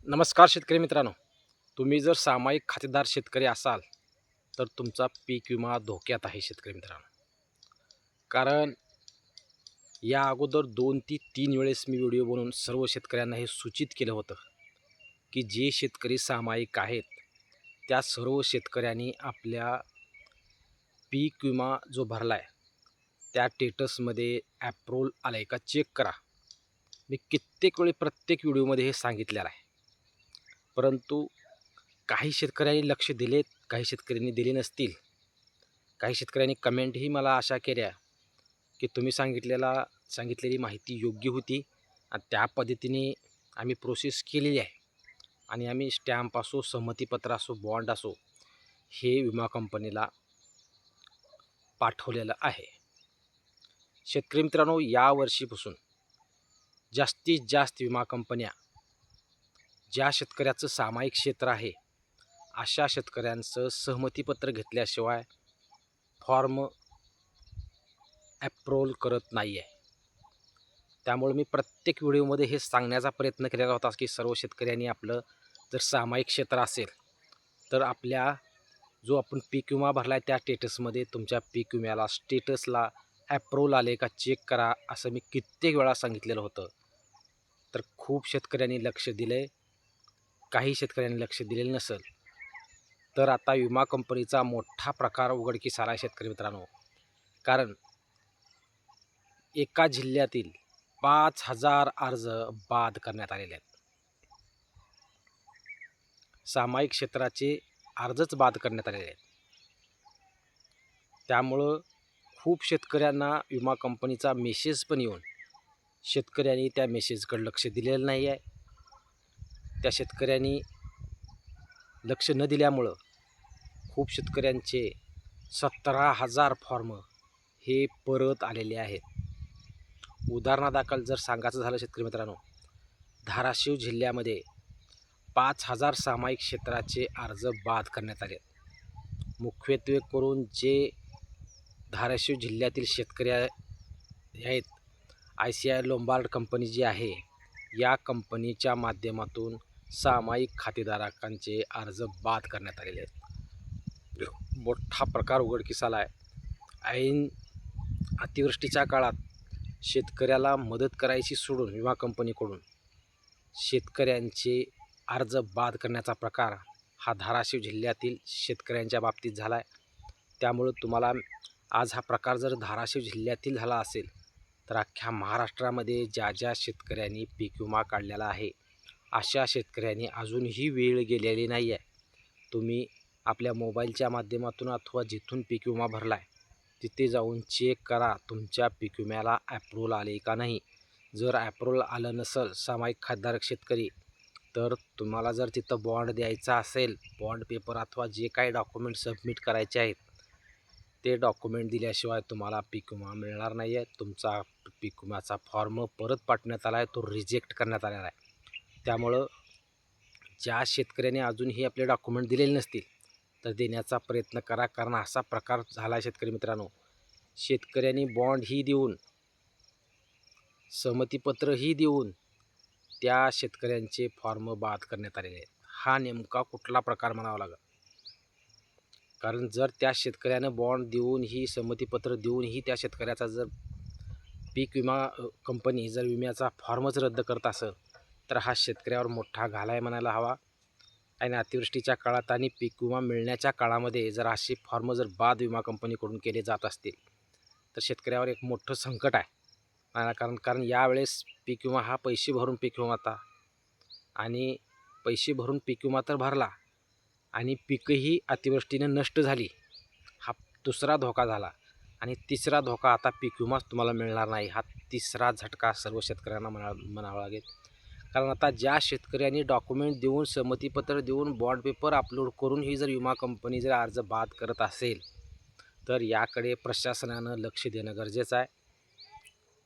नमस्कार शेतकरी मित्रांनो. तुम्ही जर सामायिक खातेदार शेतकरी असाल, तर तुमचा पीक विमा धोक्यात आहे शेतकरी मित्रांनो. कारण या अगोदर 2 ते 3 वेळेस मी व्हिडिओ बनवून सर्व शेतकऱ्यांना हे सूचित केलं होतं, की जे शेतकरी सामायिक आहेत, त्या सर्व शेतकऱ्यांनी आपल्या पीक विमा जो भरलाय, त्या स्टेटसमध्ये ॲप्रूव्हल आलाय का चेक करा. मी कित्येक वेळी प्रत्येक व्हिडिओमध्ये हे सांगितलेलं आहे. परंतु काही शेतकऱ्यांनी लक्ष दिलेत, काही शेतकऱ्यांनी दिले नसतील. काही शेतकऱ्यांनी कमेंटही मला अशा केल्या, की तुम्ही सांगितलेली माहिती योग्य होती आणि त्या पद्धतीने आम्ही प्रोसेस केलेली आहे आणि आम्ही स्टॅम्प असो, संमतीपत्र असो, बॉन्ड असो, हे विमा कंपनीला पाठवलेलं आहे. शेतकरी मित्रांनो, यावर्षीपासून जास्तीत जास्त विमा कंपन्या ज्या शेतकऱ्याचं सामायिक क्षेत्र आहे, अशा शेतकऱ्यांचं सहमतीपत्र घेतल्याशिवाय फॉर्म ॲप्रूव्हल करत नाही आहे. त्यामुळे मी प्रत्येक व्हिडिओमध्ये हे सांगण्याचा प्रयत्न केलेला होता, की सर्व शेतकऱ्यांनी आपलं जर सामायिक क्षेत्र असेल, तर आपल्या जो आपण पीक विमा भरला आहे त्या स्टेटसमध्ये तुमच्या पीक विम्याला स्टेटसला ॲप्रूव्हल आले का चेक करा, असं मी कित्येक वेळा सांगितलेलं होतं. तर खूप शेतकऱ्यांनी लक्ष दिलं आहे, काही शेतकऱ्यांनी लक्ष दिलेलं नसेल. तर आता विमा कंपनीचा मोठा प्रकार उघडकीस आला आहे शेतकरी मित्रांनो. कारण एका जिल्ह्यातील 5,000 अर्ज बाद करण्यात आलेले आहेत. सामायिक क्षेत्राचे अर्जच बाद करण्यात आलेले आहेत. त्यामुळं खूप शेतकऱ्यांना विमा कंपनीचा मेसेज पण येऊन शेतकऱ्यांनी त्या मेसेजकडे लक्ष दिलेलं नाही आहे. त्या शेतकऱ्यांनी लक्ष न दिल्यामुळं खूप शेतकऱ्यांचे 17,000 फॉर्म हे परत आलेले आहेत. उदाहरणादाखल जर सांगायचं झालं शेतकरी मित्रांनो, धाराशिव जिल्ह्यामध्ये 5,000 सामायिक क्षेत्राचे अर्ज बाद करण्यात आले. मुख्यत्वे करून जे धाराशिव जिल्ह्यातील शेतकरी आहेत, ICI लोंबार्ड कंपनी जी आहे, या कंपनीच्या माध्यमातून सामायिक खातेदारांचे अर्ज बाद करण्यात आलेले आहेत. मोठा प्रकार उघडकीस आला आहे. ऐन अतिवृष्टीच्या काळात शेतकऱ्याला मदत करायची सोडून विमा कंपनीकडून शेतकऱ्यांचे अर्ज बाद करण्याचा प्रकार हा धाराशिव जिल्ह्यातील शेतकऱ्यांच्या बाबतीत झाला आहे. त्यामुळं तुम्हाला आज हा प्रकार जर धाराशिव जिल्ह्यातील झाला असेल, तर अख्ख्या महाराष्ट्रामध्ये ज्या ज्या शेतकऱ्यांनी पीक विमा काढलेला आहे, अशा शेतकऱ्यांनी अजूनही वेळ गेलेली नाही आहे. तुम्ही आपल्या मोबाईलच्या माध्यमातून अथवा जिथून पीक विमा भरला आहे, तिथे जाऊन चेक करा तुमच्या पीक विम्याला ॲप्रूव्हल आले का नाही. जर ॲप्रूव्हल आलं नसेल सामायिक खातेदारक शेतकरी, तर तुम्हाला जर तिथं बॉन्ड द्यायचा असेल, बॉन्ड पेपर अथवा जे काही डॉक्युमेंट सबमिट करायचे आहेत, ते डॉक्युमेंट दिल्याशिवाय तुम्हाला पीक विमा मिळणार नाही आहे. तुमचा पीक विम्याचा फॉर्म परत पाठवण्यात आला आहे, तो रिजेक्ट करण्यात आलेला आहे. त्यामुळं ज्या शेतकऱ्याने अजूनही आपले डॉक्युमेंट दिलेले नसतील, तर देण्याचा प्रयत्न करा. कारण असा प्रकार झाला आहे शेतकरी मित्रांनो, शेतकऱ्यांनी बॉन्डही देऊन, सहमतीपत्रही देऊन त्या शेतकऱ्यांचे फॉर्म बाद करण्यात आलेले आहेत. हा नेमका कुठला प्रकार म्हणावा लागेल. कारण जर त्या शेतकऱ्यानं बॉन्ड देऊनही, संमतीपत्र देऊनही त्या शेतकऱ्याचा जर पीक विमा कंपनी जर विम्याचा फॉर्मच रद्द करत असेल, तर हा शेतकऱ्यावर मोठा घालाय म्हणायला हवा. आणि अतिवृष्टीच्या काळात आणि पीक विमा मिळण्याच्या काळामध्ये जर असे फॉर्म जर बाद विमा कंपनीकडून केले जात असतील, तर शेतकऱ्यावर एक मोठं संकट आहे. कारण यावेळेस पीक विमा हा पैसे भरून पीक विमा होता आणि पैसे भरून पीक विमा तर भरला आणि पीकही अतिवृष्टीने नष्ट झाली. हा दुसरा धोका झाला आणि तिसरा धोका आता पीक विमाच तुम्हाला मिळणार नाही. हा तिसरा झटका सर्व शेतकऱ्यांना म्हणावा लागेल. कारण आता ज्या शेतकऱ्यांनी डॉक्युमेंट देऊन, संमतीपत्र देऊन, बॉन्ड पेपर अपलोड करून ही जर विमा कंपनी जर अर्ज बाद करत असेल, तर याकडे प्रशासनानं लक्ष देणं गरजेचं आहे.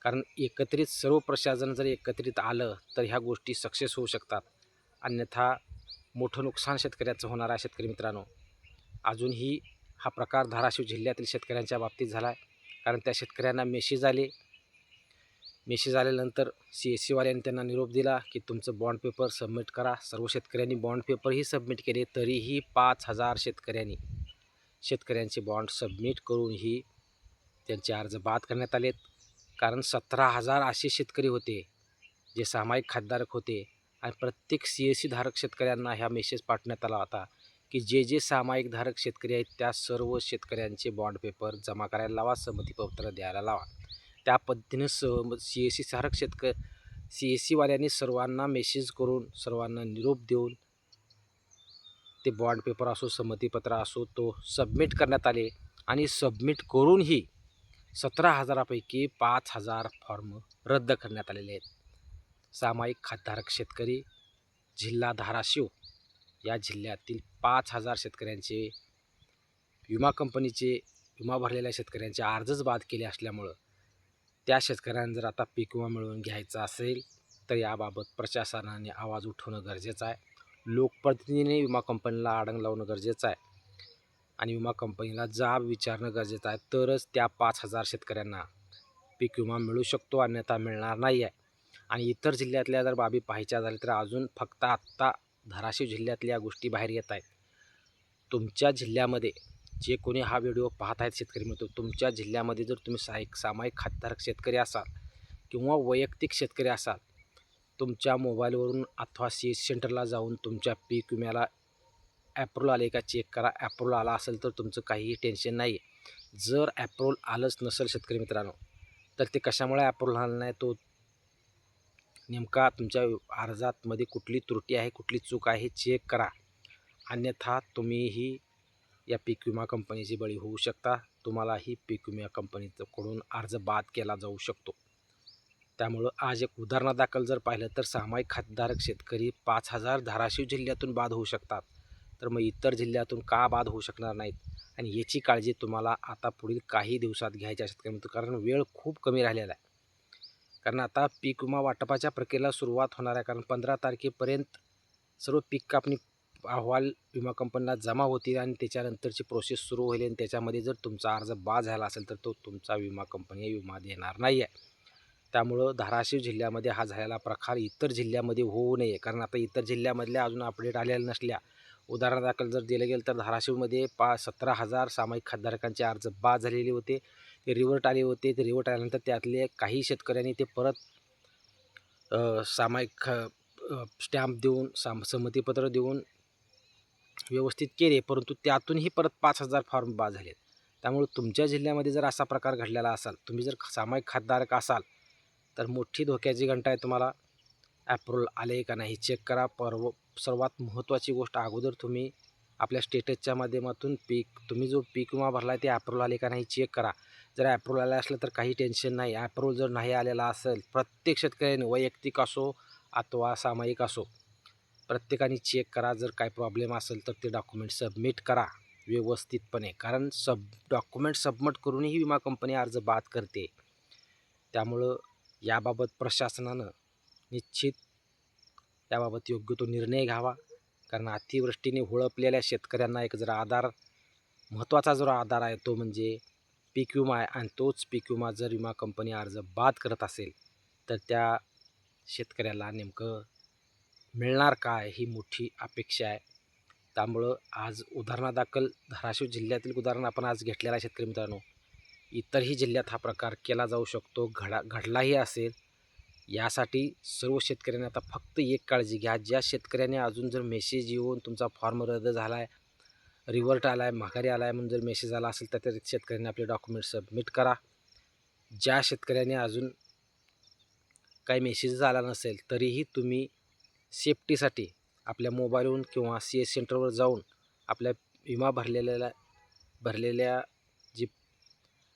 कारण एकत्रित सर्व प्रशासन जर एकत्रित आलं, तर ह्या गोष्टी सक्सेस होऊ शकतात. अन्यथा मोठं नुकसान शेतकऱ्याचं होणार आहे शेतकरी मित्रांनो. अजूनही हा प्रकार धाराशिव जिल्ह्यातील शेतकऱ्यांच्या बाबतीत झाला आहे. कारण त्या शेतकऱ्यांना मेसेज आले, मेसेज आल्यानंतर CSCवाल्यांनी त्यांना निरोप दिला की तुमचं बॉन्ड पेपर सबमिट करा. सर्व शेतकऱ्यांनी बॉन्ड पेपरही सबमिट केले, तरीही 5,000 शेतकऱ्यांचे बॉन्ड सबमिट करूनही त्यांचे अर्ज बाद करण्यात आलेत. कारण 17,000 असे शेतकरी होते जे सामायिक खातेधारक होते आणि प्रत्येक CSC धारक शेतकऱ्यांना ह्या मेसेज पाठवण्यात आला होता की जे सामायिक धारक शेतकरी आहेत त्या सर्व शेतकऱ्यांचे बॉन्ड पेपर जमा करायला लावा, संमतीपत्र द्यायला लावा. त्या पद्धतीनं CSC धारक CSCवाल्यांनी सर्वांना मेसेज करून सर्वांना निरोप देऊन ते बॉन्ड पेपर असो, संमतीपत्र असो, तो सबमिट करण्यात आले आणि सबमिट करूनही 17,000पैकी 5,000 फॉर्म रद्द करण्यात आलेले आहेत. सामायिक खातेधारक शेतकरी जिल्हा धाराशिव या जिल्ह्यातील 5,000 शेतकऱ्यांचे विमा कंपनीचे विमा भरलेल्या शेतकऱ्यांचे अर्जच बाद केले असल्यामुळं त्या शेतकऱ्यांना जर आता पीक विमा मिळवून घ्यायचा असेल तर याबाबत प्रशासनाने आवाज उठवणं गरजेचं आहे. लोकप्रतिनिधीने विमा कंपनीला आडंग लावणं गरजेचं आहे आणि विमा कंपनीला जाब विचारणं गरजेचं आहे. तरच त्या 5,000 शेतकऱ्यांना पीक विमा मिळू शकतो, अन्यथा मिळणार नाही आहे. आणि इतर जिल्ह्यातल्या जर बाबी पाहायच्या झाल्या तर अजून फक्त आत्ता धाराशिव जिल्ह्यातल्या गोष्टी बाहेर येत आहेत. तुमच्या जिल्ह्यामध्ये जे कोणी हा व्हिडिओ पाहत आहेत शेतकरी मित्र, तुमच्या जिल्ह्यामध्ये जर तुम्ही सामायिक खातेधारक शेतकरी असाल किंवा वैयक्तिक शेतकरी असाल, तुमच्या मोबाईलवरून अथवा CSC सेंटरला जाऊन तुमच्या पीक विम्याला ॲप्रूव्हल आले का चेक करा. ॲप्रूव्हल आला असेल तर तुमचं काहीही टेन्शन नाही. जर ॲप्रूव्हल आलंच नसेल शेतकरी मित्रांनो, तर ते कशामुळे ॲप्रूव्हल आलं नाही, तो नेमका तुमच्या अर्जामध्ये कुठली त्रुटी आहे, कुठली चूक आहे हे चेक करा. अन्यथा तुम्हीही या पीक विमा कंपनीची बळी होऊ शकता. तुम्हालाही पीक विमा कंपनीकडून अर्ज बाद केला जाऊ शकतो. त्यामुळं आज एक उदाहरणादाखल जर पाहिलं तर सामायिक खातेधारक शेतकरी 5,000 धाराशिव जिल्ह्यातून बाद होऊ शकतात, तर मग इतर जिल्ह्यातून का बाद होऊ शकणार नाहीत? आणि याची काळजी तुम्हाला आता पुढील काही दिवसात घ्यायची शेतकरी, कारण वेळ खूप कमी राहिलेला आहे. कारण आता पीक विमा वाटपाच्या प्रक्रियेला सुरुवात होणार आहे. कारण 15 तारखेपर्यंत सर्व पीक कापणी अहवाल विमा कंपनीला जमा होतील आणि त्याच्यानंतरची प्रोसेस सुरू होईल. आणि त्याच्यामध्ये जर तुमचा अर्ज बाद झाला असेल तर तो तुमचा विमा कंपनी विमा देणार नाही आहे. त्यामुळं धाराशिव जिल्ह्यामध्ये हा झालेला प्रकार इतर जिल्ह्यामध्ये होऊ नये. कारण आता इतर जिल्ह्यामधल्या अजून अपडेट आलेल्या नसल्या. उदाहरणादाखल जर दिलं गेलं तर धाराशिवमध्ये 17,000 सामायिक खातेधारकांचे अर्ज बाद झालेले होते, ते रिव्हर्ट आले होते. ते रिव्हर्ट आल्यानंतर त्यातले काही शेतकऱ्यांनी ते परत सामायिक स्टॅम्प देऊन संमतीपत्र देऊन व्यवस्थित केले, परंतु त्यातूनही परत 5,000 फॉर्म बाद झालेत. त्यामुळे तुमच्या जिल्ह्यामध्ये जर असा प्रकार घडलेला असाल, तुम्ही जर सामायिक खातेधारक असाल तर मोठी धोक्याची घंटा आहे. तुम्हाला ॲप्रूव्हल आले का नाही चेक करा. सर्वात महत्त्वाची गोष्ट, अगोदर तुम्ही आपल्या स्टेटसच्या माध्यमातून तुम्ही जो पीक विमा भरला आहे ते ॲप्रूव्हल आले का नाही चेक करा. जर ॲप्रूव्हल आलं असलं तर काही टेन्शन नाही. ॲप्रूव्हल जर नाही आलेला असेल, प्रत्येक शेतकऱ्याने वैयक्तिक असो अथवा सामायिक असो, प्रत्येकाने चेक करा. जर काय प्रॉब्लेम असेल तर ते डॉक्युमेंट सबमिट करा व्यवस्थितपणे, कारण डॉक्युमेंट सबमिट करूनही विमा कंपनी अर्ज बाद करते. त्यामुळं याबाबत प्रशासनानं निश्चित याबाबत योग्य तो निर्णय घ्यावा. कारण अतिवृष्टीने होळपलेल्या शेतकऱ्यांना एक जर महत्त्वाचा जो आधार आहे तो म्हणजे पीक विमा आहे. आणि तोच पीक विमा जर विमा कंपनी अर्ज बाद करत असेल तर त्या शेतकऱ्याला नेमकं मिळणार काय ही मोठी अपेक्षा आहे. त्यामुळं आज उदाहरणादाखल धाराशिव जिल्ह्यातील उदाहरण आपण आज घेतलेला आहे शेतकरी मित्रांनो. इतरही जिल्ह्यात हा प्रकार केला जाऊ शकतो, घडलाही असेल. यासाठी सर्व शेतकऱ्यांनी आता फक्त एक काळजी घ्या. ज्या शेतकऱ्याने अजून जर मेसेज येऊन तुमचा फॉर्म रद्द झाला आहे, रिव्हर्ट आला आहे, माघारी आला आहे म्हणून जर मेसेज आला असेल तर त्या शेतकऱ्यांनी आपले डॉक्युमेंट सबमिट करा. ज्या शेतकऱ्याने अजून काही मेसेज आला नसेल तरीही तुम्ही सेफ्टीसाठी आपल्या मोबाईलवरून किंवा CSC सेंटरवर जाऊन आपल्या विमा भरलेल्या जी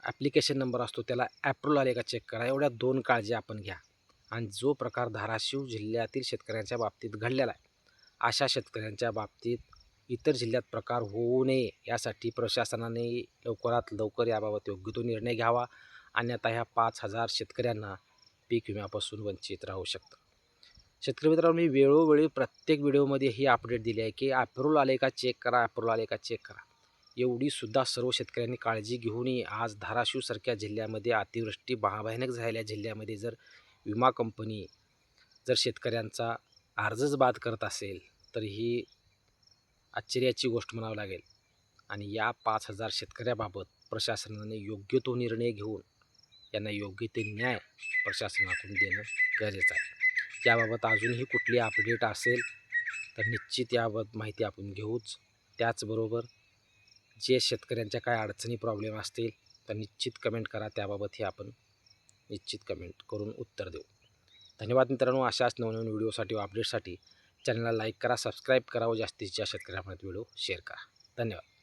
ॲप्लिकेशन नंबर असतो त्याला ॲप्रूव्हल आले का चेक करा. एवढ्या 2 काळजी आपण घ्या. आणि जो प्रकार धाराशिव जिल्ह्यातील शेतकऱ्यांच्या बाबतीत घडलेला आहे, अशा शेतकऱ्यांच्या बाबतीत इतर जिल्ह्यात प्रकार होऊ नये यासाठी प्रशासनाने लवकरात लवकर याबाबत योग्य तो निर्णय घ्यावा. अन्यथा ह्या 5,000 शेतकऱ्यांना पीक विम्यापासून वंचित राहू शकतं. शेतकरी मित्रांनो, मी वेळोवेळी प्रत्येक व्हिडिओमध्ये ही अपडेट दिली आहे की ॲप्रूव्हल आले का चेक करा, ॲप्रूव्हल आले का चेक करा. एवढीसुद्धा सर्व शेतकऱ्यांनी काळजी घेऊनही आज धाराशिवसारख्या जिल्ह्यामध्ये अतिवृष्टी भयानक झालेल्या जिल्ह्यामध्ये जर विमा कंपनी जर शेतकऱ्यांचा अर्जच बाद करत असेल तर ही आश्चर्याची गोष्ट म्हणावी लागेल. आणि या 5,000 शेतकऱ्याबाबत प्रशासनाने योग्य तो निर्णय घेऊन यांना योग्य ते न्याय प्रशासनाकडून देणं गरजेचं आहे. याबाबत अजूनही कुठली अपडेट असेल तर निश्चित याबाबत माहिती आपण घेऊच. त्याचबरोबर जे शेतकऱ्यांच्या काय अडचणी प्रॉब्लेम असतील तर निश्चित कमेंट करा, त्याबाबतही आपण निश्चित कमेंट करून उत्तर देऊ. धन्यवाद मित्रांनो. अशाच नवनवीन व्हिडिओसाठी व अपडेटसाठी चॅनलला लाईक करा, सबस्क्राईब करा व जास्तीत जास्त शेतकऱ्यांपर्यंत व्हिडिओ शेअर करा. धन्यवाद.